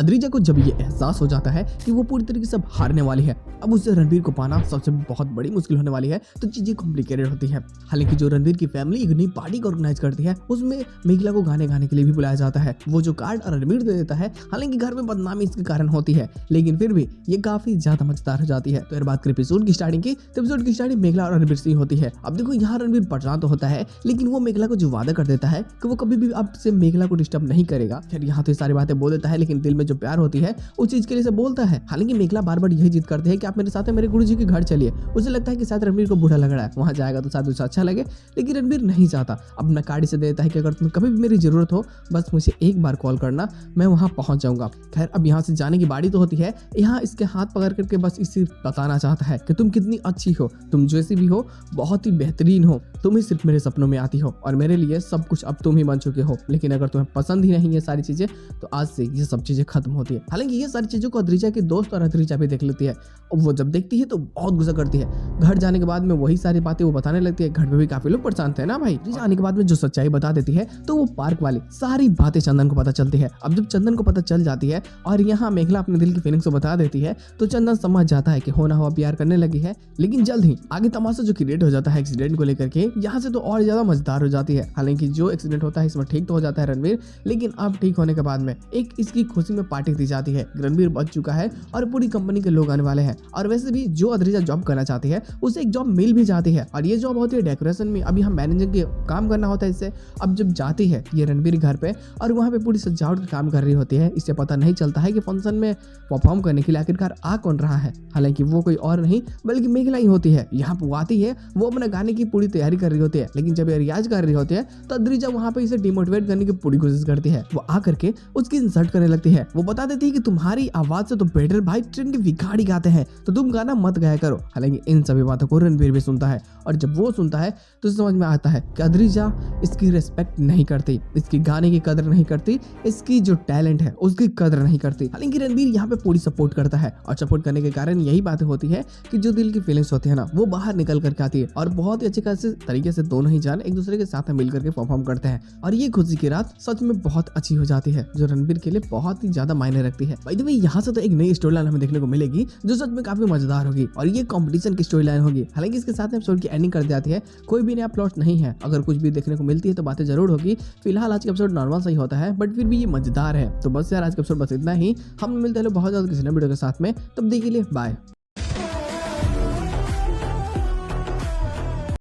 अद्रिजा को जब ये एहसास हो जाता है कि वो पूरी तरीके से अब हारने वाली है, अब उससे रणवीर को पाना सबसे बहुत बड़ी मुश्किल होने वाली है, तो चीजें कॉम्प्लिकेटेड होती है। हालांकि जो रणवीर की फैमिली एक नई पार्टी को ऑर्गेनाइज करती है, उसमें मेघला को गाने गाने के लिए भी बुलाया जाता है। वो जो कार्ड रणवीर दे देता है, हालांकि घर में बदनामी इसके कारण होती है, लेकिन फिर भी ये काफी ज्यादा मजेदार हो जाती है। तो यार बात करें एपिसोड की स्टार्टिंग की, तो एपिसोड की स्टार्टिंग मेघला और रणवीर से होती है। अब देखो यहाँ रणवीर परेशान तो होता है, लेकिन वो मेघला को जो वादा कर देता है कि वो कभी भी अब से मेघला को डिस्टर्ब नहीं करेगा। फिर यहाँ तो ये सारी बातें बोल देता है, लेकिन दिल में जो प्यार होती है उस चीज के लिए से बोलता है। हालांकि मेघला बार बार यही जिद करते हैं कि आप मेरे साथ मेरे गुरुजी के घर चलिए। उसे लगता है कि शायद रणवीर को बुरा लग रहा है, वहां जाएगा तो शायद उसे अच्छा लगे, लेकिन रणवीर नहीं चाहता। अपना कार्ड से देता है कि अगर तुम्हें कभी भी मेरी जरूरत हो, बस मुझे एक बार कॉल करना, मैं वहां पहुंच जाऊंगा। खैर अब यहाँ से जाने की बारी तो होती है। यहाँ इसके हाथ पकड़ करके बस इसे बताना चाहता है कि तुम कितनी अच्छी हो, तुम जैसी भी हो बहुत ही बेहतरीन हो, तुम ही सिर्फ मेरे सपनों में आती हो और मेरे लिए सब कुछ अब तुम ही बन चुके हो। लेकिन अगर तुम्हें पसंद ही नहीं है सारी चीजें, तो आज से ये सब चीजें खत्म होती है। हालांकि ये सारी चीजों को अद्रिजा के दोस्त और अद्रिजा भी देख लेती है। और वो जब देखती है तो बहुत गुस्सा करती है। घर जाने के बाद में वही सारी बातें वो बताने लगती है। घर में भी काफी लोग परेशान थे ना भाई। अद्रिजा आने के बाद में जो सच्चाई बता देती है, तो वो पार्क वाली सारी बातें चंदन को पता चलती है। अब जब चंदन को पता चल जाती है और यहाँ मेघला अपने दिल की फीलिंग्स को बता देती है, तो चंदन समझ जाता है कि होना हुआ प्यार करने लगी है। लेकिन जल्द ही आगे तमाशा जो क्रिएट हो जाता है एक्सीडेंट को लेकर के, यहाँ से तो और ज्यादा मजेदार हो जाती है। हालांकि जो एक्सीडेंट होता है इसमें ठीक तो हो जाता है रणवीर, लेकिन अब ठीक होने के बाद में एक इसकी खुशी में पार्टी दी जाती है। रणवीर बच चुका है और पूरी कंपनी के लोग आने वाले हैं। और वैसे भी जो अद्रिजा जॉब करना चाहती है, उसे एक जॉब मिल भी जाती है। और ये जॉब होती है डेकोरेशन में। अब यहाँ मैनेजर के काम करना होता है इससे। अब जब जाती है ये रणवीर घर पे और वहाँ पे पूरी सजावट का काम कर रही होती है, इससे पता नहीं चलता है कि फंक्शन में परफॉर्म करने के लिए आखिरकार आ कौन रहा है। हालांकि वो कोई और नहीं बल्कि मेघला ही होती है। यहाँ पे वो आती है, वो अपने गाने की पूरी तैयारी कर रही होती है, लेकिन जब ये रियाज कर रही होती है तो अद्रिजा वहाँ पे इसे डिमोटिवेट करने की पूरी कोशिश करती है। वो आकर के उसकी इंसल्ट करने लगती है। वो बता देती है कि तुम्हारी आवाज से तो बेटर भाई ट्रेंड के भिखारी गाते हैं, तो तुम गाना मत गाया करो। हालांकि इन सभी बातों को रणवीर भी सुनता है, और जब वो सुनता है तो समझ में आता है कि अद्रिजा इसकी रिस्पेक्ट नहीं करती, इसकी गाने की कदर नहीं करती, इसकी जो टैलेंट है उसकी कदर नहीं करती। हालांकि रणवीर यहाँ पे पूरी सपोर्ट करता है, और सपोर्ट करने के कारण यही बातें होती है कि जो दिल की फीलिंग्स होती है ना, वो बाहर निकल करके आती है। और बहुत ही अच्छे खासे तरीके से दोनों ही जान एक दूसरे के साथ मिल करके परफॉर्म करते हैं। और ये खुशी की रात सच में बहुत अच्छी हो जाती है, जो रणवीर के लिए बहुत ही ज्यादा मायने रखती है। बाय द वे यहाँ से तो एक नई स्टोरी लाइन हमें देखने को मिलेगी, जो सच में काफी मजेदार होगी, और ये कंपटीशन की स्टोरी लाइन होगी। हालांकि इसके साथ एपिसोड की एंडिंग कर जाती है। कोई भी नया प्लॉट नहीं है। अगर कुछ भी देखने को मिलती है तो बातें जरूर होगी। फिलहाल आज का एपिसोड नॉर्मल सही होता है, बट फिर भी ये मजेदार है। तो बस यार आज का एपिसोड बस इतना ही। हम मिलते हैं बहुत ज्यादा किसी नए वीडियो के साथ में। तब देखिए लिए बाय।